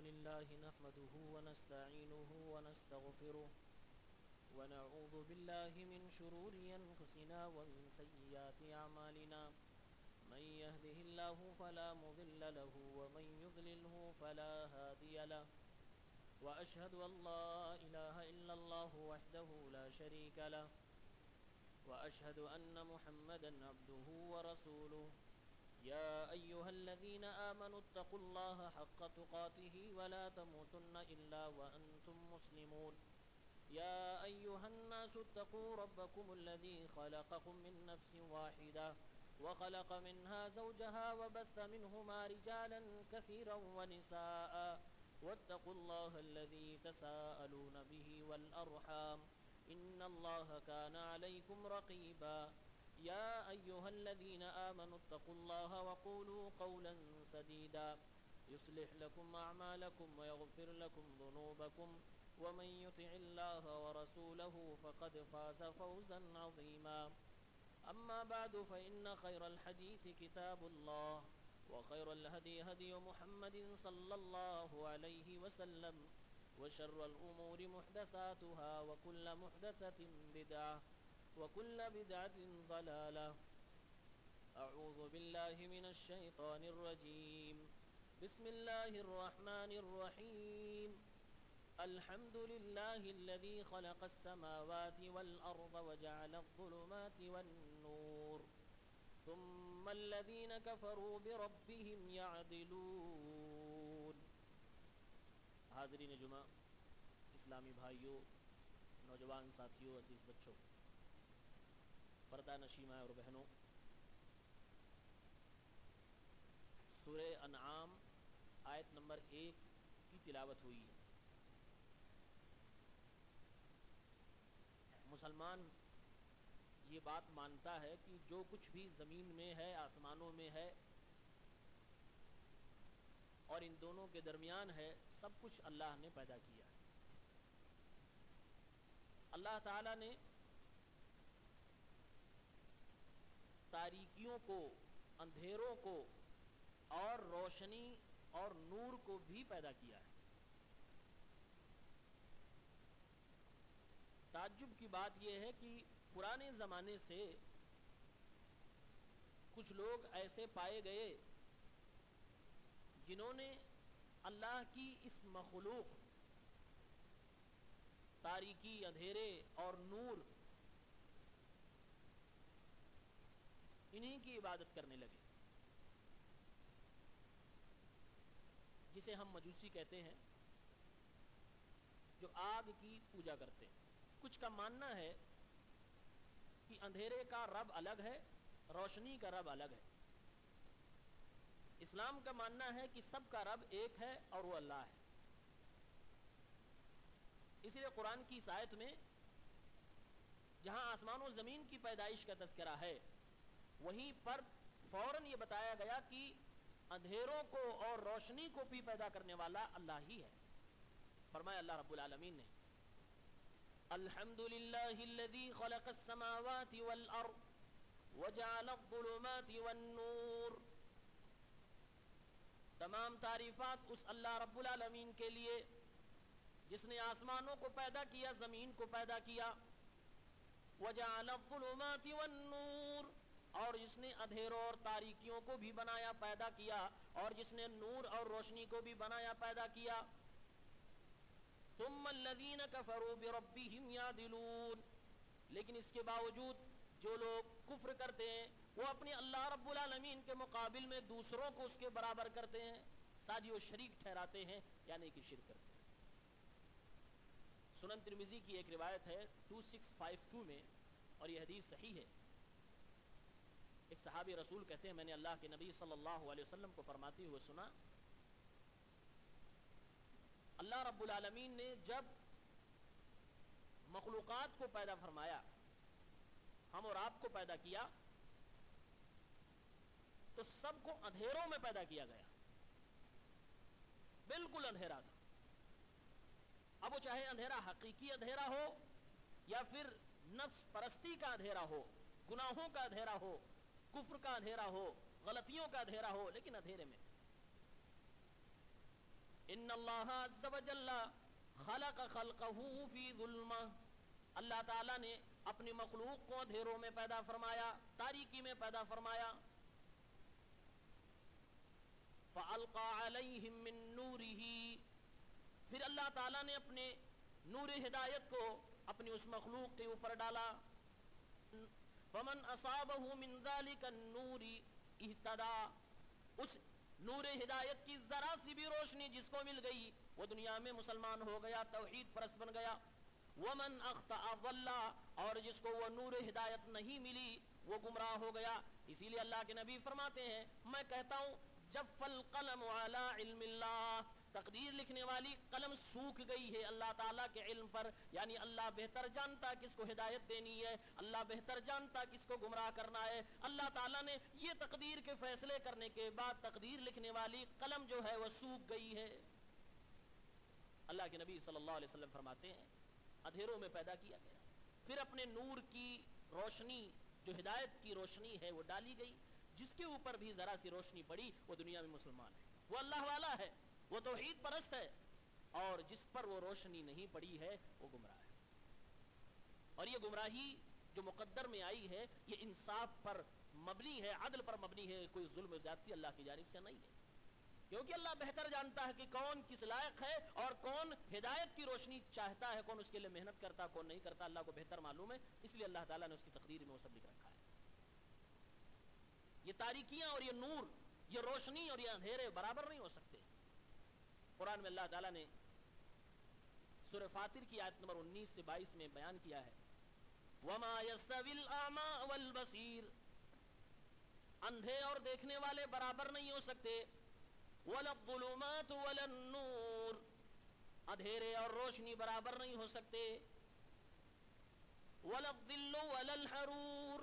لله نحمده ونستعينه ونستغفره ونعوذ بالله من شرور أنفسنا ومن سيئات أعمالنا من يهده الله فلا مضل له ومن يضلله فلا هادي له وأشهد أن لا إله إلا الله وحده لا شريك له وأشهد أن محمدا عبده ورسوله يا أيها الذين آمنوا اتقوا الله حق تقاته ولا تموتن إلا وأنتم مسلمون يا أيها الناس اتقوا ربكم الذي خلقكم من نفس واحدة وخلق منها زوجها وبث منهما رجالا كثيرا ونساء واتقوا الله الذي تساءلون به والأرحام إن الله كان عليكم رقيبا يا أيها الذين آمنوا اتقوا الله وقولوا قولا سديدا يصلح لكم أعمالكم ويغفر لكم ذنوبكم ومن يطع الله ورسوله فقد فاز فوزا عظيما أما بعد فإن خير الحديث كتاب الله وخير الهدي هدي محمد صلى الله عليه وسلم وشر الأمور محدثاتها وكل محدثة بدعة وكل بدعة ضلالة أعوذ بالله من الشيطان الرجيم بسم الله الرحمن الرحيم الحمد لله الذي خلق السماوات والأرض وجعل الظلمات والنور ثم الذين كفروا بربهم يعدلون. حاضرین جمعہ، اسلامی بھائیوں، نوجوان ساتھیوں، عزیز بچوں، پردہ نشین ماں اور بہنوں، سورہ انعام آیت نمبر 1 کی تلاوت ہوئی ہے. مسلمان یہ بات مانتا ہے کہ جو کچھ بھی زمین میں ہے، آسمانوں میں ہے اور ان دونوں کے درمیان ہے، سب کچھ اللہ نے پیدا کیا ہے. اللہ تعالیٰ نے تاریکیوں کو، اندھیروں کو اور روشنی اور نور کو بھی پیدا کیا ہے. تعجب کی بات یہ ہے کہ پرانے زمانے سے کچھ لوگ ایسے پائے گئے جنہوں نے اللہ کی اس مخلوق تاریکی، اندھیرے اور نور، انہی کی عبادت کرنے لگے، جسے ہم مجوسی کہتے ہیں، جو آگ کی پوجا کرتے ہیں. کچھ کا ماننا ہے کہ اندھیرے کا رب الگ ہے، روشنی کا رب الگ ہے. اسلام کا ماننا ہے کہ سب کا رب ایک ہے اور وہ اللہ ہے. اس لیے قرآن کی اس آیت میں جہاں آسمان و زمین کی پیدائش کا تذکرہ ہے، وہیں پر فوراً یہ بتایا گیا کہ اندھیروں کو اور روشنی کو بھی پیدا کرنے والا اللہ ہی ہے. فرمایا اللہ رب العالمین نے، الحمد للہ الذی خلق السماوات والارض وجعل الظلمات والنور. تمام تعریفات اس اللہ رب العالمین کے لیے جس نے آسمانوں کو پیدا کیا، زمین کو پیدا کیا. وجعل الظلمات والنور، اور جس نے اندھیروں اور تاریکیوں کو بھی بنایا، پیدا کیا، اور جس نے نور اور روشنی کو بھی بنایا، پیدا کیا. ثم الذین کفروا بربہم یعدلون. لیکن اس کے باوجود جو لوگ کفر کرتے ہیں، وہ اپنے اللہ رب العالمین کے مقابل میں دوسروں کو اس کے برابر کرتے ہیں، ساجی و شریک ٹھہراتے ہیں، یعنی کہ شرک کرتے ہیں. سنن ترمذی کی ایک روایت ہے 2652 میں، اور یہ حدیث صحیح ہے. ایک صحابی رسول کہتے ہیں، میں نے اللہ کے نبی صلی اللہ علیہ وسلم کو فرماتے ہوئے سنا، اللہ رب العالمین نے جب مخلوقات کو پیدا فرمایا، ہم اور آپ کو پیدا کیا، تو سب کو اندھیروں میں پیدا کیا گیا، بالکل اندھیرا تھا. اب وہ چاہے اندھیرا حقیقی اندھیرا ہو یا پھر نفس پرستی کا اندھیرا ہو، گناہوں کا اندھیرا ہو، کفر کا اندھیرا ہو، غلطیوں کا اندھیرا ہو، لیکن اندھیرے میں. ان اللہ عز وجل خلق خلقہ فی ظلمہ، اللہ تعالیٰ نے اپنی مخلوق کو اندھیروں میں پیدا فرمایا، تاریکی میں پیدا فرمایا. فَأَلْقَى عَلَيْهِم مِّن نُورِهِ، پھر اللہ تعالیٰ نے اپنے نور ہدایت کو اپنی اس مخلوق کے اوپر ڈالا. فَمَنْ أَصَابَهُ مِنْ ذَلِكَ النُّورِ اهْتَدَى، اس نور ہدایت کی ذرا سی بھی روشنی جس کو مل گئی وہ دنیا میں مسلمان ہو گیا، توحید پرست بن گیا. وَمَنْ أَخْطَأَ ضَلَّ، اور جس کو وہ نور ہدایت نہیں ملی وہ گمراہ ہو گیا. اسی لیے اللہ کے نبی فرماتے ہیں، میں کہتا ہوں جف القلم علی علم اللہ، تقدیر لکھنے والی قلم سوکھ گئی ہے اللہ تعالیٰ کے علم پر. یعنی اللہ بہتر جانتا کس کو ہدایت دینی ہے، اللہ بہتر جانتا کس کو گمراہ کرنا ہے. اللہ تعالیٰ نے یہ تقدیر کے فیصلے کرنے کے بعد تقدیر لکھنے والی قلم جو ہے وہ سوکھ گئی ہے. اللہ کے نبی صلی اللہ علیہ وسلم فرماتے ہیں اندھیروں میں پیدا کیا گیا، پھر اپنے نور کی روشنی جو ہدایت کی روشنی ہے وہ ڈالی گئی. جس کے اوپر بھی ذرا سی روشنی پڑی وہ دنیا میں مسلمان ہے، وہ اللہ والا ہے، وہ توحید پرست ہے. اور جس پر وہ روشنی نہیں پڑی ہے وہ گمراہ ہے. اور یہ گمراہی جو مقدر میں آئی ہے یہ انصاف پر مبنی ہے، عدل پر مبنی ہے، کوئی ظلم و زیادتی اللہ کی جانب سے نہیں ہے. کیونکہ اللہ بہتر جانتا ہے کہ کون کس لائق ہے اور کون ہدایت کی روشنی چاہتا ہے، کون اس کے لیے محنت کرتا ہے، کون نہیں کرتا. اللہ کو بہتر معلوم ہے، اس لیے اللہ تعالیٰ نے اس کی تقدیر میں وہ سب لکھ رکھا ہے. یہ تاریکیاں اور یہ نور، یہ روشنی اور یہ اندھیرے برابر نہیں ہو سکتے. قرآن میں اللہ تعالیٰ نے سورہ فاطر کی آیت نمبر 19 سے 22 میں بیان کیا ہے، وَمَا يَسْتَوِي الْأَعْمَى وَالْبَصِيرُ، اندھے اور دیکھنے والے برابر نہیں ہو سکتے. وَلَا الظُّلُمَاتُ وَلَا النُّورُ، اندھیرے اور روشنی برابر نہیں ہو سکتے. وَلَا الظِّلُّ وَلَا الْحَرُورُ،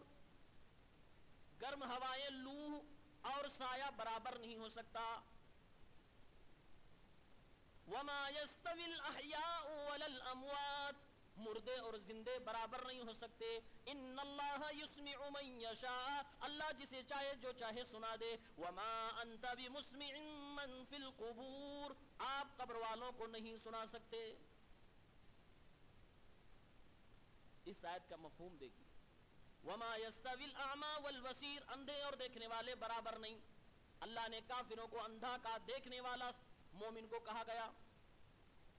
گرم ہوائیں، لو اور سایہ برابر نہیں ہو سکتا. وَمَا يَسْتَوِي الْأَحْيَاءُ وَلَا الْأَمْوَاتُ، مردے اور زندے برابر نہیں ہو سکتے. ان اللہ یسمع من یشاء، اللہ جسے چاہے جو چاہے سنا دے. وما انت بمسمع من فی القبور، آپ قبر والوں کو نہیں سنا سکتے. اس آیت کا مفہوم دیکھیے، وما یستوی الاعمی والبصیر، اندھے اور دیکھنے والے برابر نہیں. اللہ نے کافروں کو اندھا کہا، دیکھنے والا مومن کو کہا گیا.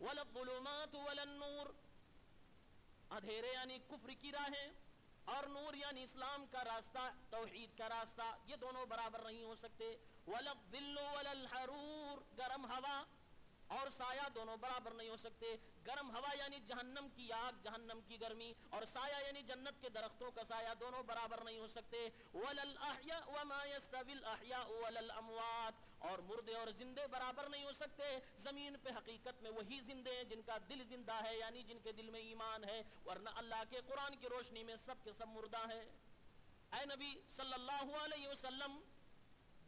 ولا الظلمات ولا النور، اندھیرے یعنی کفر کی راہیں اور نور یعنی اسلام کا راستہ، توحید کا راستہ، یہ دونوں برابر نہیں ہو سکتے. ولا الظل ولا الحرور، گرم ہوا اور سایہ دونوں برابر نہیں ہو سکتے. گرم ہوا یعنی جہنم کی آگ، جہنم کی گرمی، اور سایہ یعنی جنت کے درختوں کا سایہ، دونوں برابر نہیں ہو سکتے. ولا الاحیاء وما يستوي الاحیاء ولا الاموات، اور مردے اور زندے برابر نہیں ہو سکتے. زمین پہ حقیقت میں وہی زندے ہیں جن کا دل زندہ ہے، یعنی جن کے دل میں ایمان ہے، ورنہ اللہ کے قرآن کی روشنی میں سب کے سب مردہ ہیں. اے نبی صلی اللہ علیہ وسلم،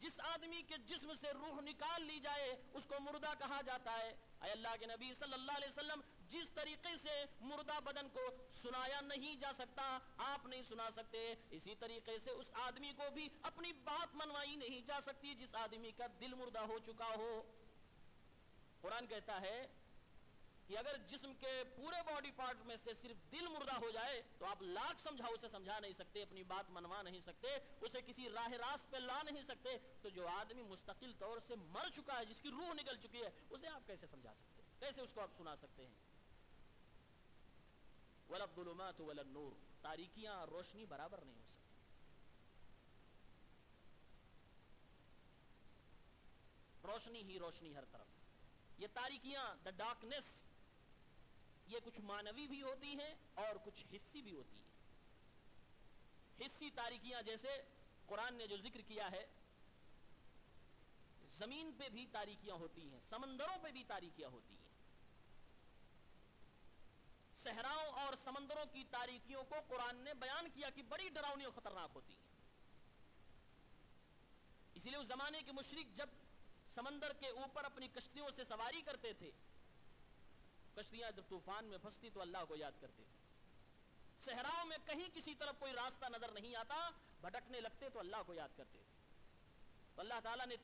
جس آدمی کے جسم سے روح نکال لی جائے اس کو مردہ کہا جاتا ہے. اے اللہ کے نبی صلی اللہ علیہ وسلم، جس طریقے سے مردہ بدن کو سنایا نہیں جا سکتا، آپ نہیں سنا سکتے، اسی طریقے سے اس آدمی کو بھی اپنی بات منوائی نہیں جا سکتی جس آدمی کا دل مردہ ہو چکا ہو. قرآن کہتا ہے کہ اگر جسم کے پورے باڈی پارٹ میں سے صرف دل مردہ ہو جائے تو آپ لاکھ سمجھاؤ اسے سمجھا نہیں سکتے، اپنی بات منوا نہیں سکتے، اسے کسی راہ راست پہ لا نہیں سکتے. تو جو آدمی مستقل طور سے مر چکا ہے، جس کی روح نکل چکی ہے، اسے آپ کیسے سمجھا سکتے ہیں، کیسے اس کو آپ سنا سکتے ہیں. وَلَا الظُّلُمَاتُ وَلَا النُّورُ، تاریکیاں اور روشنی برابر نہیں ہو سکتی. روشنی ہی روشنی ہر طرف. یہ تاریکیاں، دا ڈارکنیس، یہ کچھ معنوی بھی ہوتی ہیں اور کچھ حسی بھی ہوتی ہیں. حسی تاریکیاں جیسے قرآن نے جو ذکر کیا ہے، زمین پہ بھی تاریکیاں ہوتی ہیں، سمندروں پہ بھی تاریکیاں ہوتی ہیں. صحراؤں اور سمندروں کی تاریکیوں کو قرآن نے بیان کیا کہ بڑی ڈراؤنی اور خطرناک ہوتی ہیں. اسی لیے اس زمانے کے مشرک جب سمندر کے اوپر اپنی کشتیوں سے سواری کرتے تھے، کشتیاں جب طوفان میں پھنستی تو اللہ کو یاد کرتے تھے. صحراؤں میں کہیں کسی طرف کوئی راستہ نظر نہیں آتا، بھٹکنے لگتے تو اللہ کو یاد کرتے تھے. تو اللہ تعالیٰ نے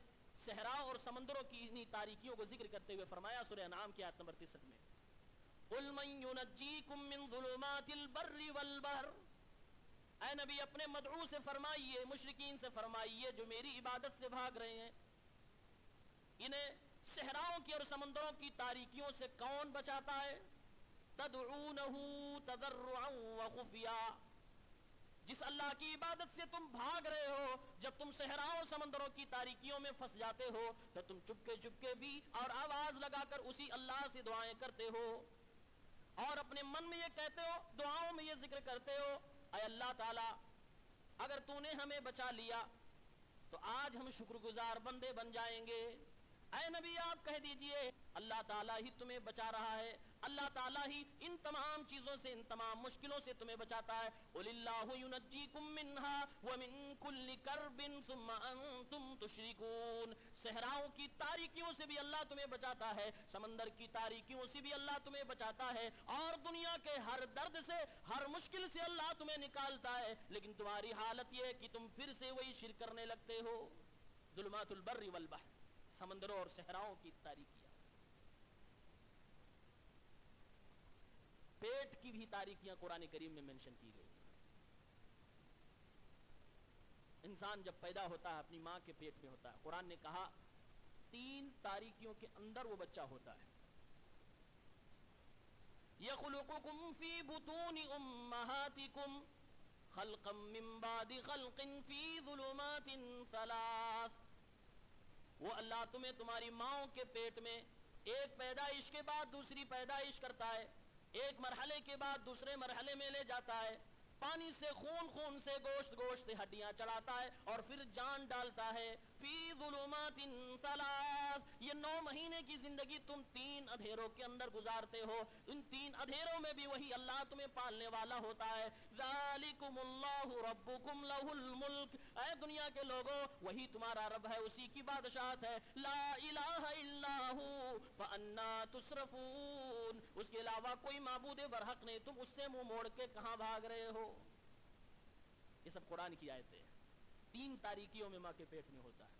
صحرا اور سمندروں کی انہی تاریکیوں کو ذکر کرتے ہوئے فرمایا سورہ انعام کی آیت نمبر 63 میں قُلْ مَن يُنَجِّيكُم مِّن ظُلُمَاتِ الْبَرِّ وَالْبَحْرِ، اے نبی اپنے مدعو سے فرمائیے، مشرکین سے فرمائیے جو میری عبادت سے بھاگ رہے ہیں، انہیں صحراؤں کی اور سمندروں کی تاریکیوں سے کون بچاتا ہے؟ تَدْعُونَهُ تَضَرُّعًا وَخُفْيًا، جس اللہ کی عبادت سے تم بھاگ رہے ہو، جب تم صحراؤں اور سمندروں کی تاریکیوں میں پھنس جاتے ہو تو تم چپکے چپکے بھی اور آواز لگا کر اسی اللہ سے دعائیں کرتے ہو، اور اپنے من میں یہ کہتے ہو، دعاؤں میں یہ ذکر کرتے ہو، اے اللہ تعالی اگر تو نے ہمیں بچا لیا تو آج ہم شکر گزار بندے بن جائیں گے۔ اے نبی آپ کہہ دیجئے اللہ تعالیٰ ہی تمہیں بچا رہا ہے، اللہ تعالیٰ ہی ان تمام چیزوں سے، ان تمام مشکلوں سے تمہیں بچاتا ہے۔ قُلِ اللَّهُ يُنَجِّيكُم مِّنْهَا وَمِن كُلِّ كَرْبٍ ثُمَّ أَنتُمْ تُشْرِكُونَ، صحراؤں کی تاریکیوں سے بھی اللہ تمہیں بچاتا ہے، سمندر کی تاریکیوں سے بھی اللہ تمہیں بچاتا ہے، اور دنیا کے ہر درد سے، ہر مشکل سے اللہ تمہیں نکالتا ہے، لیکن تمہاری حالت یہ ہے کہ تم پھر سے وہی شرک کرنے لگتے ہو۔ ظلمات البر والبحر، سمندروں اور صحراؤں کی تاریکیاں، پیٹ کی بھی تاریکیاں قرآن کریم میں منشن کی گئی۔ انسان جب پیدا ہوتا ہے اپنی ماں کے پیٹ میں ہوتا ہے، قرآن نے کہا 3 تاریکیوں کے اندر وہ بچہ ہوتا ہے۔ يَخْلُقُكُمْ فِي بُطُونِ أُمَّهَاتِكُمْ خَلْقًا مِّن بَعْدِ خَلْقٍ فِي ظُلُمَاتٍ 3، وہ اللہ تمہیں تمہاری ماؤں کے پیٹ میں ایک پیدائش کے بعد دوسری پیدائش کرتا ہے، ایک مرحلے کے بعد دوسرے مرحلے میں لے جاتا ہے، پانی سے خون، خون سے گوشت، گوشت سے ہڈیاں چڑھاتا ہے اور پھر جان ڈالتا ہے۔ فی ظلمات 3، یہ 9 مہینے کی زندگی تم 3 اندھیروں کے اندر گزارتے ہو، ان 3 اندھیروں میں بھی وہی اللہ تمہیں پالنے والا ہوتا ہے۔ ذالکم اللہ ربکم لہ الملک، اے دنیا کے لوگوں وہی تمہارا رب ہے، اسی کی بادشاہت ہے۔ لا الہ الا ہو فانا تصرفون، اس کے علاوہ کوئی معبود برحق نہیں، تم اس سے منہ موڑ کے کہاں بھاگ رہے ہو؟ یہ سب قرآن کی آیتیں ہیں۔ 3 تاریکیوں میں ماں کے پیٹ میں ہوتا ہے۔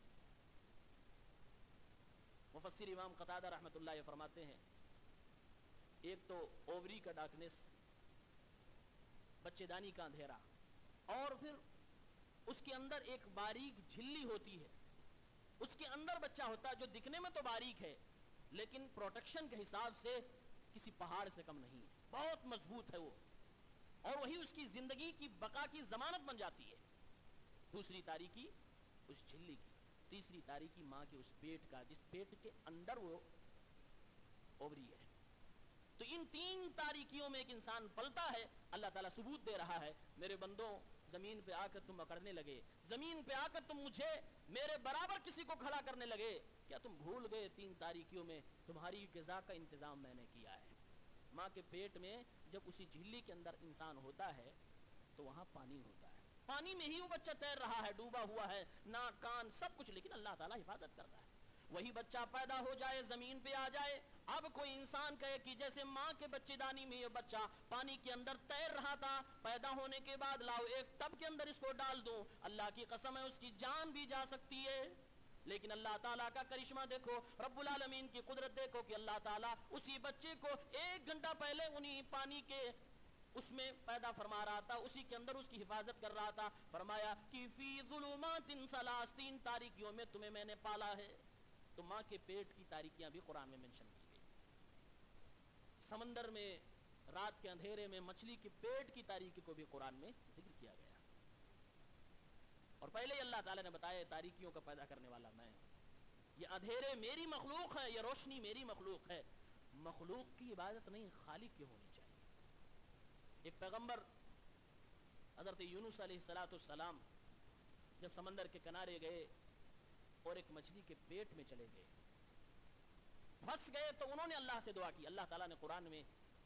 مفسر امام قتادہ رحمۃ اللہ فرماتے ہیں، ایک تو اووری کا ڈارکنیس، بچے دانی کا اندھیرا، اور پھر اس کے اندر ایک باریک جھلی ہوتی ہے، اس کے اندر بچہ ہوتا ہے جو دکھنے میں تو باریک ہے لیکن پروٹیکشن کے حساب سے کسی پہاڑ سے کم نہیں ہے، بہت مضبوط ہے وہ، اور وہی اس کی زندگی کی بقا کی ضمانت بن جاتی ہے۔ دوسری تاریکی اس جھلی کی، تیسری تاریکی ماں کے اس پیٹ کا، جس پیٹ کے اندر وہ اووری ہے۔ تو ان 3 تاریکیوں میں ایک انسان پلتا ہے، اللہ تعالیٰ ثبوت دے رہا ہے، میرے بندوں زمین پہ آ کر تم اکڑنے لگے، زمین پہ آ کر تم مجھے میرے برابر کسی کو کھڑا کرنے لگے، کیا تم بھول گئے 3 تاریکیوں میں تمہاری غذا کا انتظام میں نے کیا ہے؟ ماں کے پیٹ میں جب اسی جھلی کے اندر انسان ہوتا ہے تو وہاں پانی ہوتا ہے، پانی میں ہی وہ بچہ تیر رہا ہے، ڈوبا ہوا ہے، ناک کان سب کچھ، لیکن اللہ تعالیٰ حفاظت کرتا ہے۔ وہی بچہ پیدا ہو جائے، زمین پہ آ جائے، اب کوئی انسان کہے کہ جیسے ماں کے بچے دانی میں یہ بچہ پانی کے اندر تیر رہا تھا، پیدا ہونے کے بعد لاؤ ایک ٹب کے اندر اس کو ڈال دوں، اللہ کی قسم ہے اس کی جان بھی جا سکتی ہے۔ لیکن اللہ تعالیٰ کا کرشمہ دیکھو، رب العالمین کی قدرت دیکھو کہ اللہ تعالیٰ اسی بچے کو 1 گھنٹہ پہلے انہی پانی کے اس میں پیدا فرما رہا تھا، اسی کے اندر اس کی حفاظت کر رہا تھا۔ فرمایا کہ فی ظلمات 3 تاریکیوں میں تمہیں میں نے پالا ہے۔ تو ماں کے پیٹ کی تاریکیاں بھی قرآن میں منشن کی گئی۔ سمندر میں رات کے اندھیرے میں مچھلی کے پیٹ کی تاریکی کو بھی قرآن میں ذکر کیا گیا، اور پہلے ہی اللہ تعالیٰ نے بتایا تاریکیوں کا پیدا کرنے والا میں، یہ اندھیرے میری مخلوق ہے، یہ روشنی میری مخلوق ہے۔ مخلوق کی عبادت نہیں، خالق کی ہونی چاہیے۔ ایک پیغمبر حضرت یونس علیہ السلام جب سمندر کے کنارے گئے اور ایک مچھلی کے پیٹ میں چلے گئے، پھنس گئے، تو انہوں نے اللہ سے دعا کی۔ اللہ تعالیٰ نے قرآن میں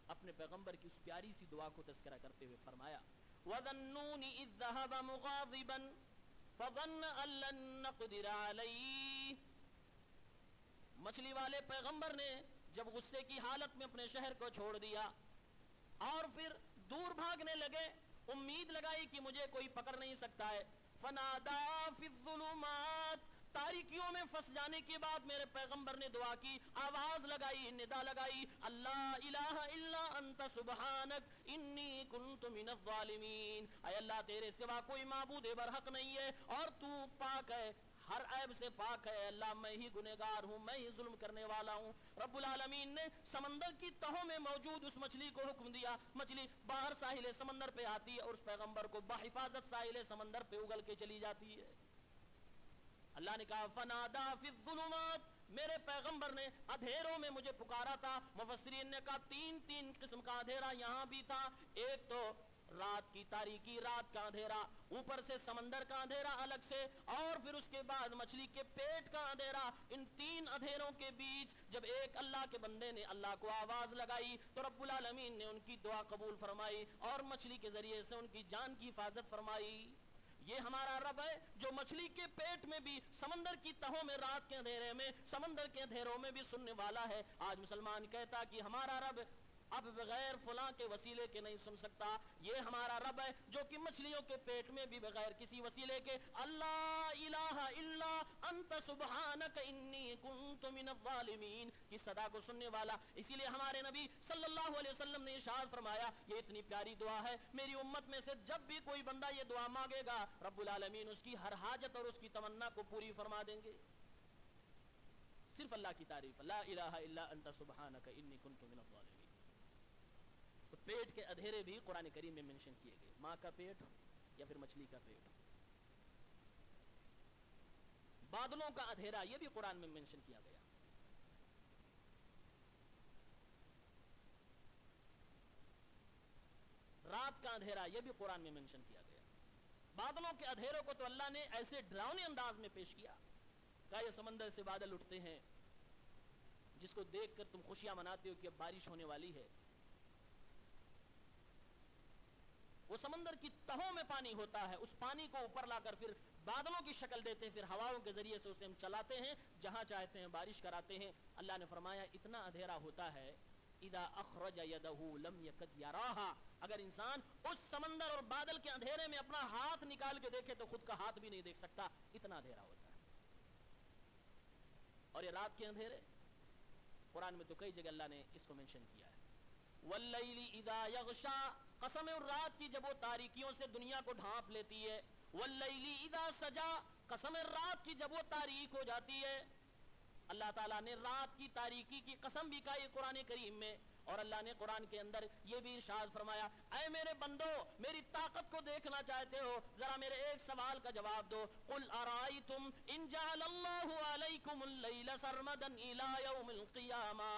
اپنے پیغمبر کی اس پیاری سی دعا کو تذکرہ کرتے ہوئے فرمایا، وَذَنُّونِ إِذْ ذَهَبَ مُغَاضِبًا فَظَنَّ أَن لَّن نَّقْدِرَ عَلَيْهِ، مچھلی والے پیغمبر نے جب غصے کی حالت میں اپنے شہر کو چھوڑ دیا اور پھر دور بھاگنے لگے، امید لگائی کہ مجھے کوئی پکڑ نہیں سکتا ہے، فَنَادَىٰ فِي الظُّلُمَاتِ، تاریکیوں میں پھنس جانے کے بعد میرے پیغمبر نے دعا کی، آواز لگائی، ندا لگائی، اللہ الہ الا انت سبحانک انی کنت من الظالمین، اے اللہ تیرے سوا کوئی معبود برحق نہیں ہے اور تو پاک ہے، ہر عیب سے پاک ہے، اللہ میں ہی گنہگار ہوں، میں ہی ظلم کرنے والا ہوں۔ رب العالمین نے سمندر کی تہوں میں موجود اس مچھلی کو حکم دیا، مچھلی باہر ساحل سمندر پہ آتی ہے اور اس پیغمبر کو بحفاظت ساحل سمندر پہ اگل کے چلی جاتی ہے۔ اللہ نے کہا فنادا فی الظلمات، میرے پیغمبر نے اندھیروں میں مجھے پکارا تھا۔ مفسرین نے کہا تین قسم کا اندھیرا یہاں بھی تھا، ایک تو رات کی تاریکی، رات کا اندھیرا، اوپر سے سمندر کا اندھیرا الگ سے، اور پھر اس کے بعد مچھلی کے پیٹ کا اندھیرا۔ ان تین اندھیروں کے بیچ جب ایک اللہ کے بندے نے اللہ کو آواز لگائی تو رب العالمین نے ان کی دعا قبول فرمائی اور مچھلی کے ذریعے سے ان کی جان کی حفاظت فرمائی۔ یہ ہمارا رب ہے جو مچھلی کے پیٹ میں بھی، سمندر کی تہوں میں، رات کے اندھیرے میں، سمندر کے اندھیروں میں بھی سننے والا ہے۔ آج مسلمان کہتا کہ ہمارا رب اب بغیر فلاں کے وسیلے کے نہیں سن سکتا، یہ ہمارا رب ہے جو کہ مچھلیوں کے پیٹ میں بھی بغیر کسی وسیلے کے اللہ الہ الا انت سبحانک انی کنت من الظالمین کی صدا کو سننے والا۔ اسی لیے ہمارے نبی صلی اللہ علیہ وسلم نے ارشاد فرمایا، یہ اتنی پیاری دعا ہے، میری امت میں سے جب بھی کوئی بندہ یہ دعا مانگے گا رب العالمین اس کی ہر حاجت اور اس کی تمنا کو پوری فرما دیں گے۔ صرف اللہ کی تعریف، لا الہ الا انت سبحانک انی کنت من الظالمین۔ تو پیٹ کے اندھیرے بھی قرآن کریم میں منشن کیے گئے، ماں کا پیٹ یا پھر مچھلی کا پیٹ۔ بادلوں کا اندھیرا یہ بھی قرآن میں منشن کیا گیا۔ رات کا اندھیرا یہ بھی قرآن میں منشن کیا گیا۔ بادلوں کے اندھیروں کو تو اللہ نے ایسے ڈراؤنے انداز میں پیش کیا، کہا یہ سمندر سے بادل اٹھتے ہیں جس کو دیکھ کر تم خوشیاں مناتے ہو کہ اب بارش ہونے والی ہے۔ وہ سمندر کی تہوں میں پانی ہوتا ہے، اس پانی کو اوپر لا کر پھر بادلوں کی شکل دیتے، پھر ہواؤں کے ذریعے سے اسے ہم چلاتے ہیں، جہاں چاہتے ہیں بارش کراتے ہیں۔ اللہ نے فرمایا اتنا اندھیرا ہوتا ہے، اذا اخرج یدہ لم یکد یراہا، اگر انسان اس سمندر اور بادل کے اندھیرے میں اپنا ہاتھ نکال کے دیکھے تو خود کا ہاتھ بھی نہیں دیکھ سکتا، اتنا اندھیرا ہوتا ہے۔ اور یہ رات کے اندھیرے قرآن میں تو کئی جگہ اللہ نے اس کو منشن کیا ہے۔ واللیل اذا یغشا، قسم رات کی جب وہ تاریکیوں سے دنیا کو ڈھانپ لیتی ہے۔ واللیل اذا سجا، قسم رات کی جب وہ تاریک ہو جاتی ہے۔ اللہ تعالیٰ نے رات کی تاریکی کی قسم بھی کہی قرآن کریم میں، اور اللہ نے قرآن کے اندر یہ بھی ارشاد فرمایا، اے میرے بندو میری طاقت کو دیکھنا چاہتے ہو، ذرا میرے ایک سوال کا جواب دو۔ قل ارائیتم ان جعل اللہ علیکم اللیل سرمدا الی یوم القیامہ،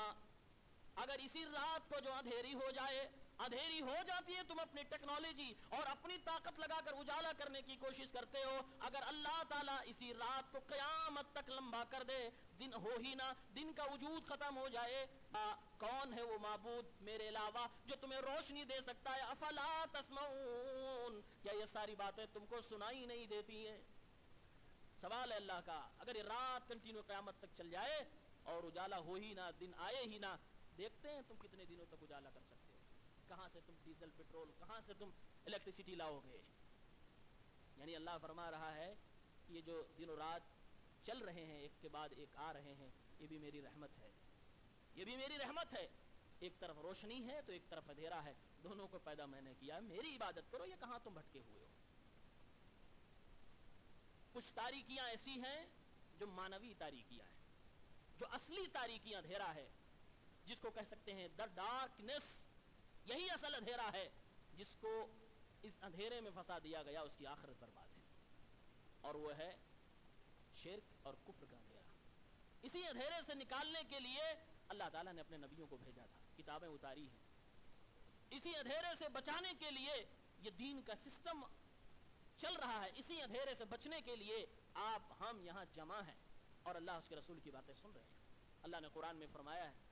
اگر اسی رات کو جو اندھیری ہو جائے، اندھیری ہو جاتی ہے، تم اپنی ٹیکنالوجی اور اپنی طاقت لگا کر اجالا کرنے کی کوشش کرتے ہو، اگر اللہ تعالیٰ اسی رات کو قیامت تک لمبا کر دے، دن ہو ہی نہ، دن کا وجود ختم ہو جائے، کون ہے وہ معبود میرے علاوہ جو تمہیں روشنی دے سکتا ہے؟ افلا تسمعون، کیا یہ ساری باتیں تم کو سنائی نہیں دیتی ہیں؟ سوال ہے اللہ کا، اگر یہ رات کنٹینیو قیامت تک چل جائے اور اجالا ہو ہی نہ، دن آئے ہی نہ، دیکھتے ہیں تم کتنے دنوں تک اجالا کر سکتے ہو؟ کہاں سے تم ڈیزل پیٹرول، کہاں سے تم الیکٹریسٹی لاؤ گے؟ یعنی اللہ فرما رہا ہے کہ یہ جو دن و رات چل رہے ہیں، ایک کے بعد ایک آ رہے ہیں، یہ بھی میری رحمت ہے، یہ بھی میری رحمت ہے۔ ایک طرف روشنی ہے تو ایک طرف اندھیرا ہے، دونوں کو پیدا میں نے کیا ہے، میری عبادت کرو، یہ کہاں تم بھٹکے ہوئے ہو؟ کچھ تاریکیاں ایسی ہیں جو مانوی تاریکیاں ہیں، جو اصلی تاریکیاں اندھیرا ہے، جس کو کہہ سکتے ہیں دا ڈارکنیس، یہی اصل اندھیرا ہے، جس کو اس اندھیرے میں پھنسا دیا گیا، اس کی آخرت برباد ہے، اور وہ ہے شرک اور کفر کا اندھیرا۔ اسی اندھیرے سے نکالنے کے لیے اللہ تعالیٰ نے اپنے نبیوں کو بھیجا تھا، کتابیں اتاری ہیں، اسی اندھیرے سے بچانے کے لیے یہ دین کا سسٹم چل رہا ہے، اسی اندھیرے سے بچنے کے لیے آپ ہم یہاں جمع ہیں اور اللہ اس کے رسول کی باتیں سن رہے ہیں۔ اللہ نے قرآن میں فرمایا ہے،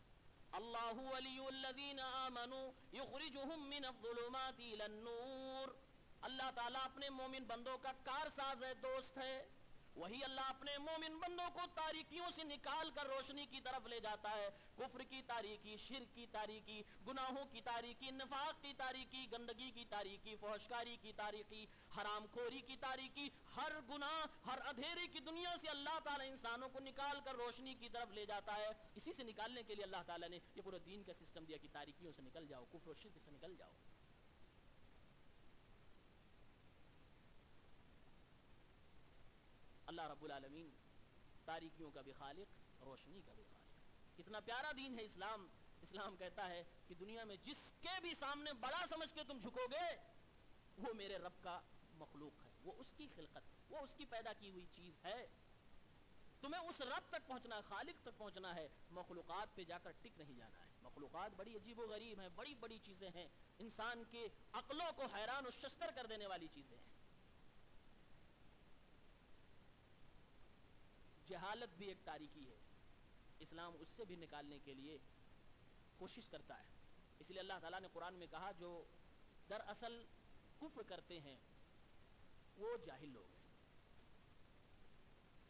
اللہ ولی الذین آمنوا یخرجہم من الظلمات الی النور، اللہ تعالیٰ اپنے مومن بندوں کا کارساز ہے، دوست ہے، وہی اللہ اپنے مومن بندوں کو تاریکیوں سے نکال کر روشنی کی طرف لے جاتا ہے. کفر کی تاریکی، شرک کی تاریکی، گناہوں کی تاریکی، نفاق کی تاریکی، گندگی کی تاریکی، فحشکاری کی تاریکی، حرام خوری کی تاریکی، ہر گناہ، ہر اندھیرے کی دنیا سے اللہ تعالیٰ انسانوں کو نکال کر روشنی کی طرف لے جاتا ہے. اسی سے نکالنے کے لیے اللہ تعالیٰ نے یہ پورے دین کا سسٹم دیا کہ تاریکیوں سے نکل جاؤ، کفر و شرک سے نکل جاؤ. اللہ رب العالمین تاریکیوں کا بھی خالق، روشنی کا بھی خالق. کتنا پیارا دین ہے اسلام. اسلام کہتا ہے کہ دنیا میں جس کے بھی سامنے بڑا سمجھ کے تم جھکو گے وہ میرے رب کا مخلوق ہے، وہ اس کی خلقت، وہ اس کی پیدا کی ہوئی چیز ہے. تمہیں اس رب تک پہنچنا ہے، خالق تک پہنچنا ہے. مخلوقات پہ جا کر ٹک نہیں جانا ہے. مخلوقات بڑی عجیب و غریب ہیں، بڑی بڑی چیزیں ہیں، انسان کے عقلوں کو حیران و شستر کر دینے والی چیزیں ہیں. جہالت بھی ایک تاریکی ہے، اسلام اس سے بھی نکالنے کے لیے کوشش کرتا ہے. اس لیے اللہ تعالیٰ نے قرآن میں کہا جو دراصل کفر کرتے ہیں وہ جاہل لوگ ہیں.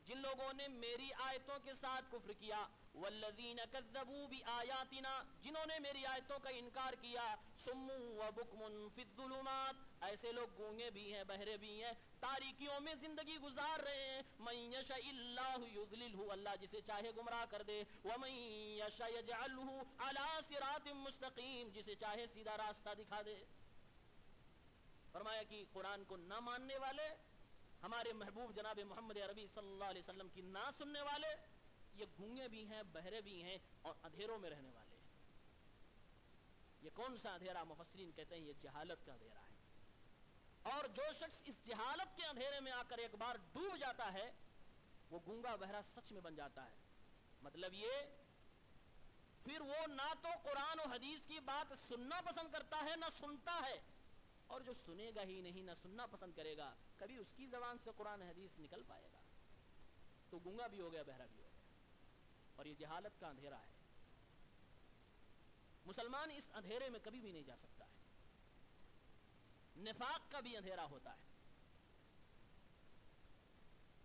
جن لوگوں نے میری آیتوں کے ساتھ کفر کیا، والذین کذبوا بآیاتنا، جنہوں نے میری آیتوں کا انکار کیا، صم وبکم فی الظلمات، ایسے لوگ گونگے بھی ہیں، بہرے بھی ہیں، تاریکیوں میں زندگی گزار رہے ہیں. من یشاء اللہ یضللہ، اللہ جسے چاہے گمراہ کر دے. ومن یشاء یجعلہ علی صراط مستقیم، جسے چاہے سیدھا راستہ دکھا دے. فرمایا کہ قرآن کو نہ ماننے والے، ہمارے محبوب جناب محمد عربی صلی اللہ علیہ وسلم کی نہ سننے والے، یہ گونگے بھی ہیں، بہرے بھی ہیں اور اندھیروں میں رہنے والے ہیں. یہ کون سا اندھیرا؟ مفسرین کہتے ہیں یہ جہالت کا اندھیرا ہے. اور جو شخص اس جہالت کے اندھیرے میں آ کر ایک بار ڈوب جاتا ہے وہ گونگا بہرا سچ میں بن جاتا ہے. مطلب یہ پھر وہ نہ تو قرآن و حدیث کی بات سننا پسند کرتا ہے نہ سنتا ہے، اور جو سنے گا ہی نہیں، نہ سننا پسند کرے گا، کبھی اس کی زبان سے قرآن حدیث نکل پائے گا؟ تو گونگا بھی ہو گیا، بہرا بھی ہو گیا. اور یہ جہالت کا اندھیرا ہے. مسلمان اس اندھیرے میں کبھی بھی نہیں جا سکتا ہے. نفاق کا بھی اندھیرا ہوتا ہے،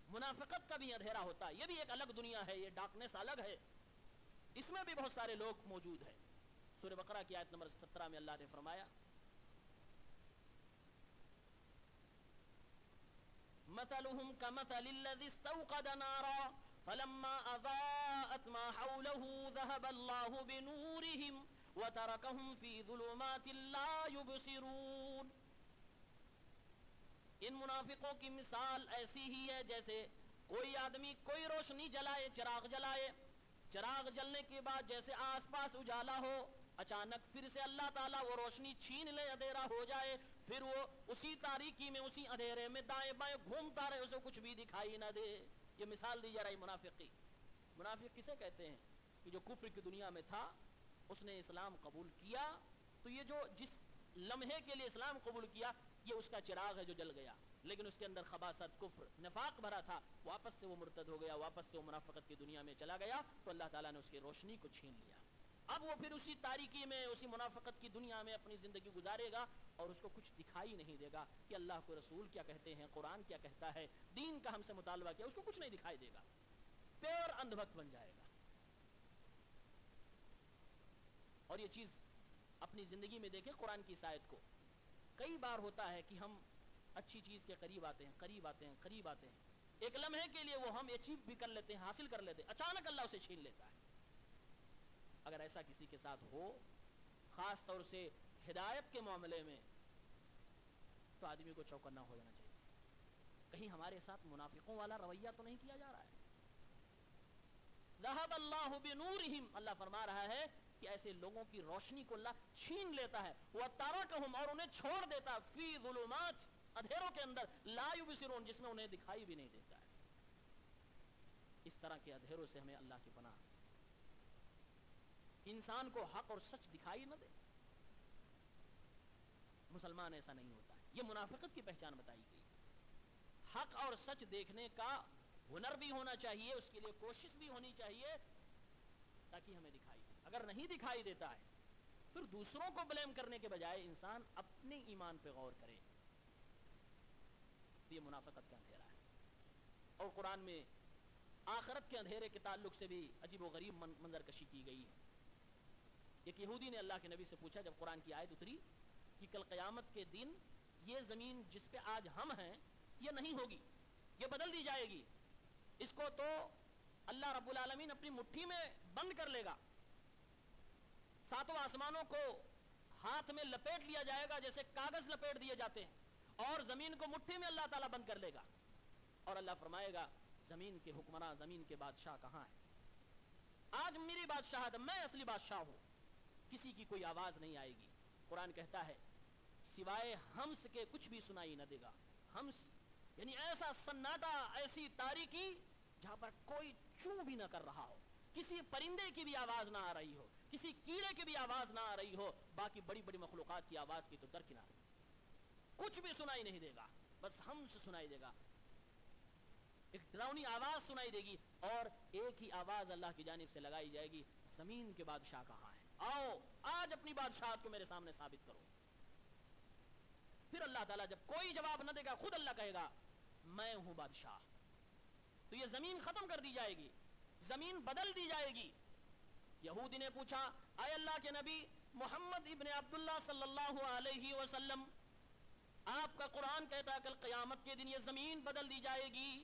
منافقت کا بھی اندھیرا ہوتا ہے. یہ بھی ایک الگ دنیا ہے، یہ ڈارکنیس الگ ہے. اس میں بھی بہت سارے لوگ موجود ہیں. سورہ بقرہ کی آیت نمبر 17 میں اللہ نے فرمایا مثلهم كمثل الذي استوقد نارا فلما أضاءت ما حوله ذهب الله بنورهم وتركهم في ظلمات لا يبصرون. ان منافقوں کی مثال ایسی ہی ہے جیسے کوئی آدمی کوئی روشنی جلائے، چراغ جلائے، چراغ جلنے کے بعد جیسے آس پاس اجالا ہو، اچانک پھر سے اللہ تعالیٰ وہ روشنی چھین لے، اندھیرا ہو جائے، پھر وہ اسی تاریکی میں، اسی اندھیرے میں دائیں بائیں گھومتا رہے، اسے کچھ بھی دکھائی نہ دے. یہ مثال دی جا رہی منافق کی. منافق کسے کہتے ہیں؟ کہ جو کفر کی دنیا میں تھا، اس نے اسلام قبول کیا، تو یہ جو جس لمحے کے لیے اسلام قبول کیا، یہ اس کا چراغ ہے جو جل گیا، لیکن اس کے اندر خباثت، کفر، نفاق بھرا تھا. واپس سے وہ مرتد ہو گیا، واپس سے وہ منافقت کی دنیا میں چلا گیا، تو اللہ تعالیٰ نے اس کی روشنی کو چھین لیا. اب وہ پھر اسی تاریکی میں، اسی منافقت کی دنیا میں اپنی زندگی گزارے گا اور اس کو کچھ دکھائی نہیں دے گا کہ اللہ کو رسول کیا کہتے ہیں، قرآن کیا کہتا ہے، دین کا ہم سے مطالبہ کیا، اس کو کچھ نہیں دکھائی دے گا. پیور اندھ بھکت بن جائے گا. اور یہ چیز اپنی زندگی میں دیکھیں. قرآن کی اس آیت کو کئی بار ہوتا ہے کہ ہم اچھی چیز کے قریب آتے ہیں، قریب آتے ہیں، قریب آتے ہیں، ایک لمحے کے لیے وہ ہم اچیو بھی کر لیتے ہیں، حاصل کر لیتے ہیں، اچانک اللہ اسے چھین لیتا ہے. اگر ایسا کسی کے ساتھ ہو، خاص طور سے ہدایت کے معاملے میں، تو آدمی کو چوکنا ہو جانا چاہیے. کہیں ہمارے ساتھ منافقوں والا رویہ تو نہیں کیا جا رہا ہے. ذہب اللہ بنورہم، اللہ فرما رہا ہے کہ ایسے لوگوں کی روشنی کو اللہ چھین لیتا ہے. وَتَرَكَهُمْ، اور انہیں چھوڑ دیتا ہے، فی ظلمات، اندھیروں کے اندر، لا یبصرون، جس میں انہیں دکھائی بھی نہیں دیتا ہے. اس طرح کے اندھیروں سے ہمیں اللہ کی پناہ. انسان کو حق اور سچ دکھائی نہ دے. مسلمان ایسا نہیں ہوتا ہے. یہ منافقت کی پہچان بتائی گئی. حق اور سچ دیکھنے کا ہنر بھی ہونا چاہیے، اس کے لیے کوشش بھی ہونی چاہیے تاکہ ہمیں دکھائی دے. اگر نہیں دکھائی دیتا ہے پھر دوسروں کو بلیم کرنے کے بجائے انسان اپنے ایمان پہ غور کرے. یہ منافقت کا اندھیرا ہے. اور قرآن میں آخرت کے اندھیرے کے تعلق سے بھی عجیب و غریب منظر کشی کی گئی ہے. ایک یہودی نے اللہ کے نبی سے پوچھا جب قرآن کی آیت اتری کہ کل قیامت کے دن یہ زمین جس پہ آج ہم ہیں یہ نہیں ہوگی, یہ بدل دی جائے گی, اس کو تو اللہ رب العالمین اپنی مٹھی میں بند کر لے گا, ساتوں آسمانوں کو ہاتھ میں لپیٹ لیا جائے گا جیسے کاغذ لپیٹ دیے جاتے ہیں, اور زمین کو مٹھی میں اللہ تعالیٰ بند کر لے گا. اور اللہ فرمائے گا زمین کے حکمراں, زمین کے بادشاہ کہاں ہیں؟ آج میری بادشاہت, میں اصلی بادشاہ ہوں, کسی کی کوئی آواز نہیں آئے گی. قرآن کہتا ہے سوائے ہمس کے کچھ بھی سنائی نہ دے گا. ہمس یعنی ایسا سناٹا, ایسی تاریکی جہاں پر کوئی چوں بھی نہ کر رہا ہو, کسی پرندے کی بھی آواز نہ آ رہی ہو, کسی کیڑے کی بھی آواز نہ آ رہی ہو, باقی بڑی بڑی مخلوقات کی آواز کی تو درکنار, کچھ بھی سنائی نہیں دے گا, بس ہمس سنائی دے گا, ایک ڈراؤنی آواز سنائی دے گی, اور ایک ہی آواز اللہ کی جانب سے لگائی جائے گی, زمین کے بادشاہ کہاں ہیں؟ آؤ آج اپنی بادشاہت کو میرے سامنے ثابت کرو. پھر اللہ تعالیٰ جب کوئی جواب نہ دے گا, خود اللہ کہے گا میں ہوں بادشاہ. تو یہ زمین ختم کر دی جائے گی, زمین بدل دی جائے گی. یہودی نے پوچھا اے اللہ کے نبی محمد ابن عبداللہ صلی اللہ علیہ وسلم, آپ کا قرآن کہتا ہے کل قیامت کے دن یہ زمین بدل دی جائے گی,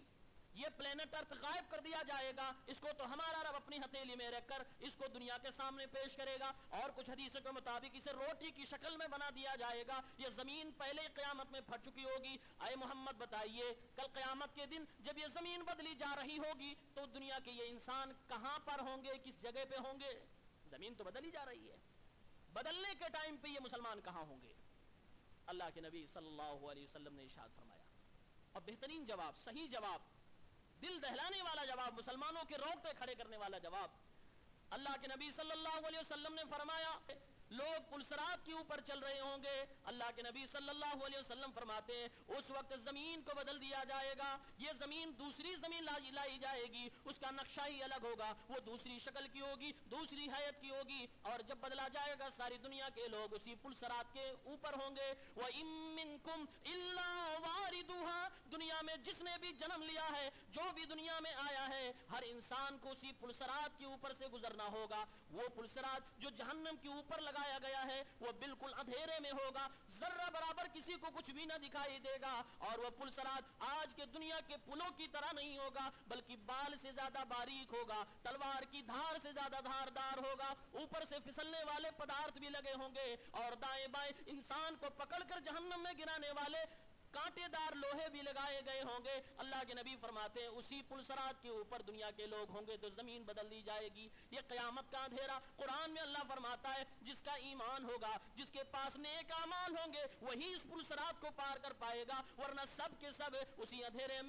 یہ پلینٹ ارتھ غائب کر دیا جائے گا, اس کو تو ہمارا رب اپنی ہتھیلی میں رکھ کر اس کو دنیا کے سامنے پیش کرے گا, اور کچھ حدیثوں کے مطابق اسے روٹی کی شکل میں بنا دیا جائے گا, یہ زمین پہلے قیامت میں پھٹ چکی ہوگی. اے محمد بتائیے کل قیامت کے دن جب یہ زمین بدلی جا رہی ہوگی تو دنیا کے یہ انسان کہاں پر ہوں گے, کس جگہ پہ ہوں گے؟ زمین تو بدلی جا رہی ہے, بدلنے کے ٹائم پہ یہ مسلمان کہاں ہوں گے؟ اللہ کے نبی صلی اللہ علیہ وسلم نے ارشاد فرمایا, اور بہترین جواب, صحیح جواب, دل دہلانے والا جواب, مسلمانوں کے روٹے کھڑے کرنے والا جواب. اللہ کے نبی صلی اللہ علیہ وسلم نے فرمایا لوگ پلسرات کے اوپر چل رہے ہوں گے, اللہ کے نبی صلی اللہ علیہ وسلم فرماتے ہیں اس وقت زمین کو بدل دیا جائے گا, یہ زمین دوسری زمین لائی جائے گی, اس کا نقشہ ہی الگ ہوگا, وہ دوسری شکل کی ہوگی, دوسری حیت کی ہوگی, اور جب بدلا جائے گا ساری دنیا کے لوگ اسی پلسرات کے اوپر ہوں گے. وَإِن مِّنكُمْ إِلَّا وَارِدُهَا, دنیا میں جس نے بھی جنم لیا ہے, جو بھی دنیا میں آیا ہے, ہر انسان کو اسی پلسرات کے اوپر سے گزرنا ہوگا. وہ پلسرات جو جہنم کے اوپر لگایا گیا ہے وہ بالکل اندھیرے میں ہوگا, ذرہ برابر کسی کو کچھ بھی نہ دکھائی دے گا, اور وہ پلسرات آج کے دنیا کے پلوں کی طرح نہیں ہوگا, بلکہ بال سے زیادہ باریک ہوگا, تلوار کی دھار سے زیادہ دھاردار ہوگا, اوپر سے پھسلنے والے پدارت بھی لگے ہوں گے, اور دائیں بائیں انسان کو پکڑ کر جہنم میں گرانے والے کانٹے دار لوہے بھی لگائے گئے ہوں گے. اللہ کے نبی فرماتے ہیں اسی پلسرات کے اوپر دنیا کے لوگ ہوں گے تو زمین بدل دی جائے گی. یہ قیامت کا اندھیرا, قرآن میں اللہ فرماتا ہے جس کا ایمان ہوگا, جس کے پاس نیک اعمال ہوں گے, وہی اس پلسرات کو پار کر پائے گا, ورنہ سب کے سب اسی اندھیرے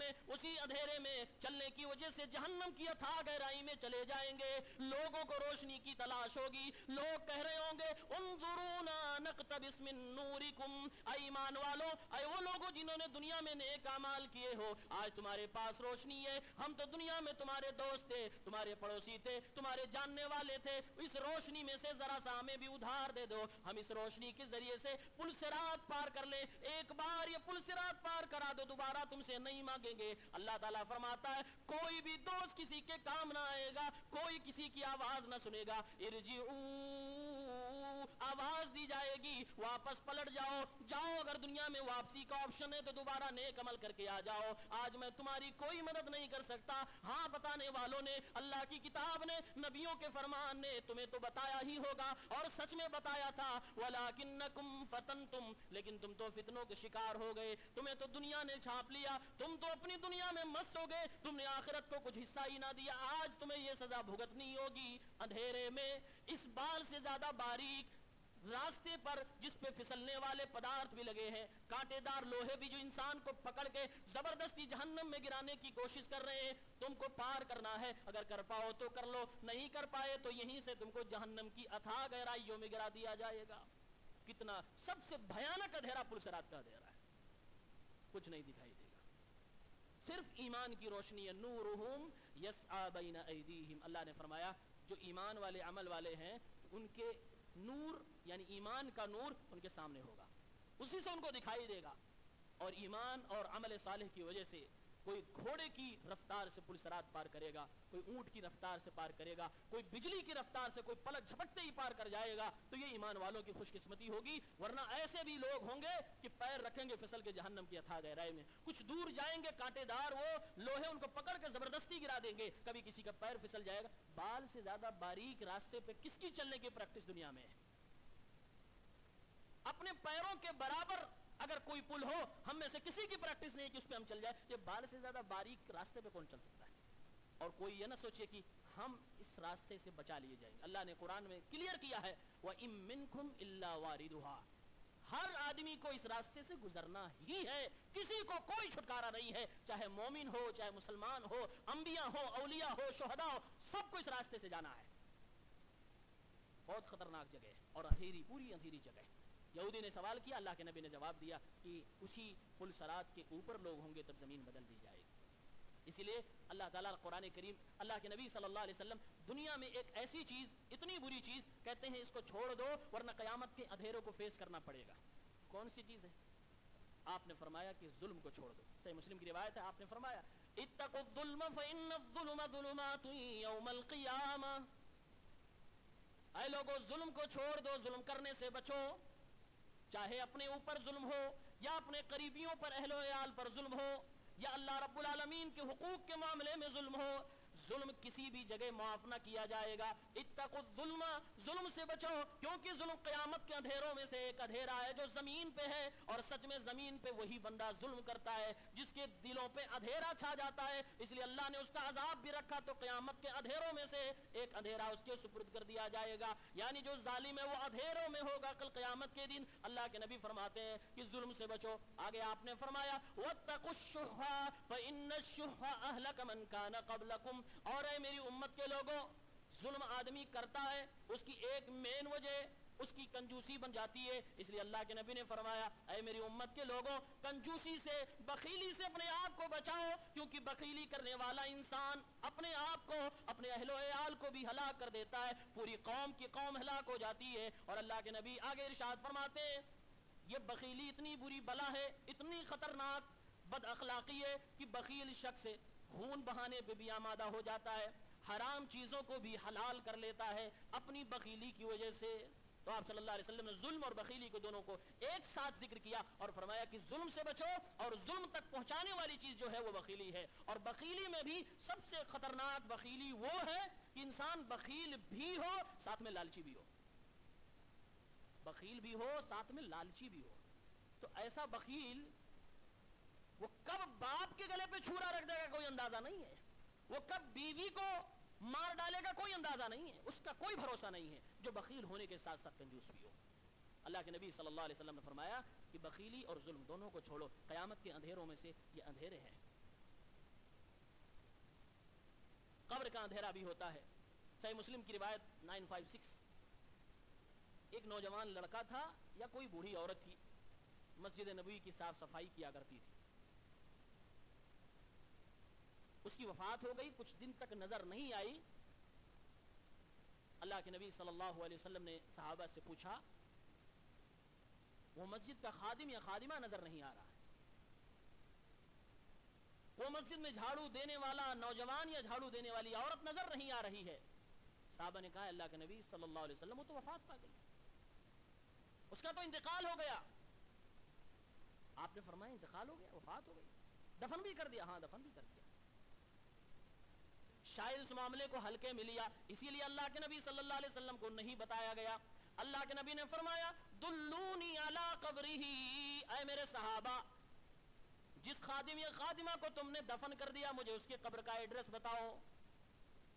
میں چلنے کی وجہ سے جہنم کی اتھاہ گہرائی میں چلے جائیں گے. لوگوں کو روشنی کی تلاش ہوگی, لوگ کہہ رہے ہوں گے انظرونا نقتبس من نورکم, اے ایمان والو, اے وہ لوگوں جنہوں نے دنیا میں نیک اعمال کیے ہو, آج تمہارے پاس روشنی ہے, ہم تو دنیا میں تمہارے دوست تھے, تمہارے پڑوسی تھے, تمہارے جاننے والے تھے, اس روشنی میں سے ذرا سا ہمیں بھی ادھار دے دو, ہم اس روشنی کے ذریعے سے پلسرات پار کر لیں, ایک بار یہ پلسرات پار کرا دو دوبارہ تم سے نہیں مانگیں گے. اللہ تعالیٰ فرماتا ہے کوئی بھی دوست کسی کے کام نہ آئے گا, کوئی کسی کی آواز نہ سنے گا. ارجعوا, آواز دی جائے گی واپس پلٹ جاؤ, اگر دنیا میں واپسی کا آپشن ہے تو دوبارہ نیک عمل کر کے آ جاؤ, آج میں تمہاری کوئی مدد نہیں کر سکتا. ہاں بتانے والوں نے, اللہ کی کتاب نے, نبیوں کے فرمان نے تمہیں تو بتایا ہی ہوگا, اور سچ میں بتایا تھا, وَلَكِنَّكُمْ فَتَنْتُمْ, لیکن تم تو فتنوں کے شکار ہو گئے, تمہیں تو دنیا نے چھاپ لیا, تم تو اپنی دنیا میں مست ہو گئے, تم نے آخرت کو کچھ حصہ ہی نہ دیا, آج تمہیں یہ سزا بھگتنی ہوگی. اندھیرے میں اس بال سے زیادہ باریک راستے پر جس پہ پھسلنے والے پدارت بھی لگے ہیں, کانٹے دار لوہے بھی جو انسان کو پکڑ کے زبردستی جہنم میں گرانے کی کوشش کر رہے ہیں, تم کو پار کرنا ہے, اگر کر پاؤ تو کر لو, نہیں کر پائے تو یہیں سے تم کو جہنم کی اتھاہ گہرائیوں میں گرا دیا جائے گا. کتنا سب سے بھیانک اندھیرا پلسرات کا اندھیرا ہے, کچھ نہیں دکھائی دے گا, صرف ایمان کی روشنی ہے. نورہم یسعی بین ایدیہم, اللہ نے فرمایا جو ایمان والے عمل والے ہیں ان کے نور یعنی ایمان کا نور ان کے سامنے ہوگا, اسی سے ان کو دکھائی دے گا, اور ایمان اور عمل صالح کی وجہ سے کوئی گھوڑے کی رفتار سے پل صراط پار کرے گا، کوئی اونٹ کی رفتار سے پار کرے گا، کوئی بجلی کی رفتار سے، کوئی پلک جھپکتے ہی پار کر جائے گا، تو یہ ایمان والوں کی خوش قسمتی ہوگی. ورنہ ایسے بھی لوگ ہوں گے کہ پیر رکھیں گے پھسل کے جہنم کی اتھاہ گہرائی میں، کچھ دور جائیں گے کانٹے دار وہ لوہے ان کو پکڑ کے زبردستی گرا دیں گے، کبھی کسی کا پیر پھسل جائے گا. بال سے زیادہ باریک راستے پہ کس کی چلنے کی پریکٹس دنیا میں ہے؟ اپنے پیروں کے برابر اگر کوئی پل ہو، ہم میں سے کسی کی پریکٹس نہیں کہ اس پہ ہم چل جائیں. یہ بال سے زیادہ باریک راستے پہ کون چل سکتا ہے؟ اور کوئی یہ نہ سوچے کہ ہم اس راستے سے بچا لیے جائیں گے. اللہ نے قرآن میں کلیئر کیا ہے وَإِن مِّنكُمْ إِلَّا وَارِدُهَا، ہر آدمی کو اس راستے سے گزرنا ہی ہے، کسی کو کوئی چھٹکارا نہیں ہے، چاہے مومن ہو، چاہے مسلمان ہو، انبیاء ہو، اولیاء ہو، شہداء ہو، سب کو اس راستے سے جانا ہے. بہت خطرناک جگہ ہے اور اندھیری، پوری اندھیری جگہ ہے. یہودی نے سوال کیا، اللہ کے نبی نے جواب دیا کہ اسی پل صراط کے اوپر لوگ ہوں گے تب زمین بدل دی جائے گی. اسی لیے اللہ تعالیٰ قرآن کریم، اللہ کے نبی صلی اللہ علیہ وسلم دنیا میں ایک ایسی چیز، اتنی بری چیز کہتے ہیں اس کو چھوڑ دو ورنہ قیامت کے اندھیروں کو فیس کرنا پڑے گا. کون سی چیز ہے؟ آپ نے فرمایا کہ ظلم کو چھوڑ دو. صحیح مسلم کی روایت ہے، آپ نے فرمایا اتقوا الظلم فإن الظلم ظلمات یوم القیامہ، اے لوگو ظلم کو چھوڑ دو، ظلم کرنے سے بچو، چاہے اپنے اوپر ظلم ہو یا اپنے قریبیوں پر، اہل و عیال پر ظلم ہو یا اللہ رب العالمین کے حقوق کے معاملے میں ظلم ہو، ظلم کسی بھی جگہ معاف نہ کیا جائے گا. اتقوا الظلم، ظلم سے بچو، کیونکہ ظلم قیامت کے اندھیروں میں سے ایک اندھیرا ہے جو زمین پہ ہے، اور سچ میں زمین پہ وہی بندہ ظلم کرتا ہے جس کے دلوں پہ اندھیرا چھا جاتا ہے. اس لیے اللہ نے اس کا عذاب بھی رکھا، تو قیامت کے اندھیروں میں سے ایک اندھیرا اس کے سپرد کر دیا جائے گا. یعنی جو ظالم ہے وہ اندھیروں میں ہوگا کل قیامت کے دن. اللہ کے نبی فرماتے ہیں کہ ظلم سے بچو. آگے آپ نے فرمایا وَاتَّقُوا الشُّحَّ فَإِنَّ الشُّحَّ أَهْلَكَ مَنْ كَانَ قَبْلَكُمْ، اور اے میری امت کے لوگوں، ظلم آدمی کرتا ہے، اس کی ایک مین وجہ اس کی کنجوسی بن جاتی ہے. اس لیے اللہ کے نبی نے فرمایا اے میری امت کے لوگوں، کنجوسی سے، بخیلی سے اپنے آپ کو بچاؤ، کیونکہ بخیلی کرنے والا انسان اپنے آپ کو، اپنے اہل و عیال کو بھی ہلاک کر دیتا ہے، پوری قوم کی قوم ہلاک ہو جاتی ہے. اور اللہ کے نبی آگے ارشاد فرماتے ہیں یہ بخیلی اتنی بری بلا ہے، اتنی خطرناک بد اخلاقی ہے کہ بخیل شخص خون بہانے پہ بھی آمادہ ہو جاتا ہے، حرام چیزوں کو بھی حلال کر لیتا ہے اپنی بخیلی کی وجہ سے. تو آپ صلی اللہ علیہ وسلم نے ظلم اور بخیلی کو دونوں کو ایک ساتھ ذکر کیا اور فرمایا کہ ظلم سے بچو، اور ظلم تک پہنچانے والی چیز جو ہے وہ بخیلی ہے. اور بخیلی میں بھی سب سے خطرناک بخیلی وہ ہے کہ انسان بخیل بھی ہو ساتھ میں لالچی بھی ہو، بخیل بھی ہو ساتھ میں لالچی بھی ہو. تو ایسا بخیل وہ کب باپ کے گلے پہ چھورا رکھ دے گا کوئی اندازہ نہیں ہے، وہ کب بیوی کو مار ڈالے گا کوئی اندازہ نہیں ہے، اس کا کوئی بھروسہ نہیں ہے، جو بخیل ہونے کے ساتھ ساتھ کنجوس بھی ہو. اللہ کے نبی صلی اللہ علیہ وسلم نے فرمایا کہ بخیلی اور ظلم دونوں کو چھوڑو، قیامت کے اندھیروں میں سے یہ اندھیرے ہیں. قبر کا اندھیرا بھی ہوتا ہے. صحیح مسلم کی روایت 956، ایک نوجوان لڑکا تھا یا کوئی بوڑھی عورت تھی، مسجد نبوی کی صاف صفائی کیا کرتی تھی. اس کی وفات ہو گئی، کچھ دن تک نظر نہیں آئی. اللہ کے نبی صلی اللہ علیہ وسلم نے صحابہ سے پوچھا، وہ مسجد کا خادم یا خادمہ نظر نہیں آ رہا ہے، وہ مسجد میں جھاڑو دینے والا نوجوان یا جھاڑو دینے والی عورت نظر نہیں آ رہی ہے. صحابہ نے کہا اللہ کے نبی صلی اللہ علیہ وسلم وہ تو وفات پا گئی، اس کا تو انتقال ہو گیا. آپ نے فرمایا انتقال ہو گیا، وفات ہو گئی، دفن بھی کر دیا؟ ہاں دفن بھی کر دیا. شاید اس معاملے کو ہلکے میں لیا، اسی لیے اللہ کے نبی صلی اللہ علیہ وسلم کو نہیں بتایا گیا. اللہ کے نبی نے فرمایا دلونی علی قبرہ، اے میرے صحابہ جس خادم یا خادمہ کو تم نے دفن کر دیا مجھے اس کی قبر کا ایڈریس بتاؤ.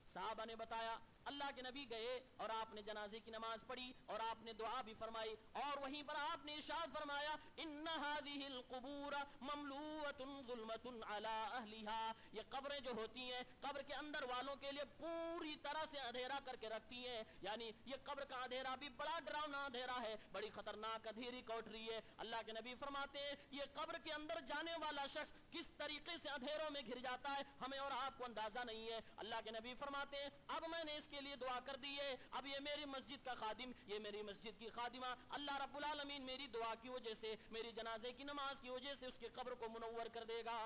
صحابہ نے بتایا. اللہ کے نبی گئے اور آپ نے جنازے کی نماز پڑھی اور آپ نے دعا بھی فرمائی، اور وہیں پر آپ نے ارشاد فرمایا ان هذه القبور مملوءۃ ظلمۃ علی اہلها، یہ قبریں جو ہوتی ہیں قبر کے اندر والوں کے لیے پوری طرح سے اندھیرا کر کے رکھتی ہیں. یعنی یہ قبر کا اندھیرا بھی بڑا ڈراؤنا اندھیرا ہے، بڑی خطرناک اندھیری کوٹری ہے. اللہ کے نبی فرماتے ہیں یہ قبر کے اندر جانے والا شخص کس طریقے سے اندھیروں میں گھر جاتا ہے ہمیں اور آپ کو اندازہ نہیں ہے. اللہ کے نبی فرماتے ہیں اب میں نے اس کے لیے دعا کر دی ہے، اب یہ میری مسجد کا خادم، یہ میری مسجد کی خادمہ، اللہ رب العالمین میری دعا کی وجہ سے، میری جنازے کی نماز کی وجہ سے اس کی قبر کو منور کر دے گا.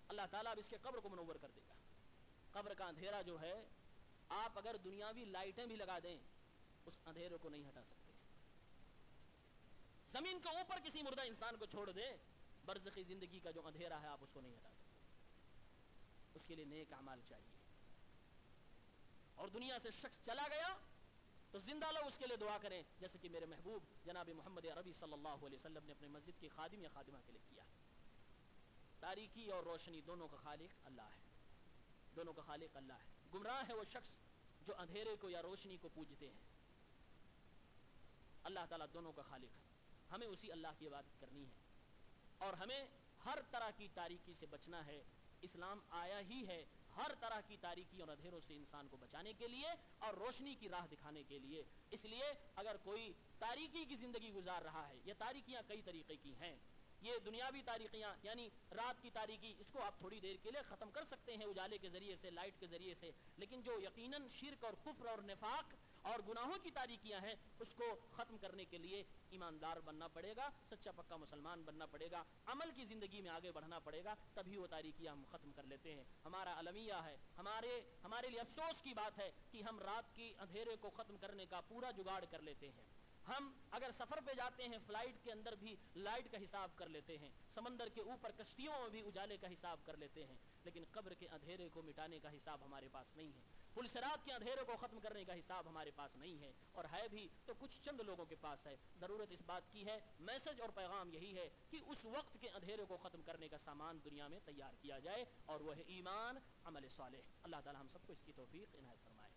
اللہ تعالیٰ اب اس کے قبر کو منور کر دے گا. قبر کا اندھیرا جو ہے آپ اگر دنیاوی لائٹیں بھی لگا دیں اس اندھیرے کو نہیں ہٹا سکتے. زمین کے اوپر کسی مردہ انسان کو چھوڑ دیں برزخی زندگی کا جو اندھیرا ہے آپ اس کو نہیں ہٹا سکتے. اس کے لیے نیک اعمال چاہیے. اور دنیا سے شخص چلا گیا تو زندہ لوگ اس کے لیے دعا کریں جیسے کہ میرے محبوب جناب محمد عربی صلی اللہ علیہ وسلم نے اپنے مسجد کی خادم یا خادمہ کے لیے کیا. تاریکی اور روشنی دونوں کا خالق اللہ ہے. دونوں کا خالق اللہ ہے. گمراہ ہے وہ شخص جو اندھیرے کو یا روشنی کو پوجتے ہیں. اللہ تعالیٰ دونوں کا خالق ہے. ہمیں اسی اللہ کی عبادت کرنی ہے اور ہمیں ہر طرح کی تاریکی سے بچنا ہے. اسلام آیا ہی ہے ہر طرح کی تاریکی اور اندھیروں سے انسان کو بچانے کے لیے اور روشنی کی راہ دکھانے کے لیے. اس لیے اگر کوئی تاریکی کی زندگی گزار رہا ہے, یہ تاریکیاں کئی طریقے کی ہیں. یہ دنیاوی تاریکیاں یعنی رات کی تاریکی, اس کو آپ تھوڑی دیر کے لیے ختم کر سکتے ہیں اجالے کے ذریعے سے, لائٹ کے ذریعے سے. لیکن جو یقیناً شرک اور کفر اور نفاق اور گناہوں کی تاریکیاں ہیں اس کو ختم کرنے کے لیے ایماندار بننا پڑے گا, سچا پکا مسلمان بننا پڑے گا, عمل کی زندگی میں آگے بڑھنا پڑے گا, تبھی وہ تاریکیاں ہم ختم کر لیتے ہیں. ہمارا المیہ ہے, ہمارے لیے افسوس کی بات ہے کہ ہم رات کی اندھیرے کو ختم کرنے کا پورا جگاڑ کر لیتے ہیں. ہم اگر سفر پہ جاتے ہیں فلائٹ کے اندر بھی لائٹ کا حساب کر لیتے ہیں, سمندر کے اوپر کشتیوں میں بھی اجالے کا حساب کر لیتے ہیں, لیکن قبر کے اندھیرے کو مٹانے کا حساب ہمارے پاس نہیں ہے. پل صراط کے اندھیرے کو ختم کرنے کا حساب ہمارے پاس نہیں ہے, اور ہے بھی تو کچھ چند لوگوں کے پاس ہے. ضرورت اس بات کی ہے, میسج اور پیغام یہی ہے کہ اس وقت کے اندھیرے کو ختم کرنے کا سامان دنیا میں تیار کیا جائے, اور وہ ہے ایمان, عمل صالح. اللہ تعالی ہم سب کو اس کی توفیق عنایت فرمائے.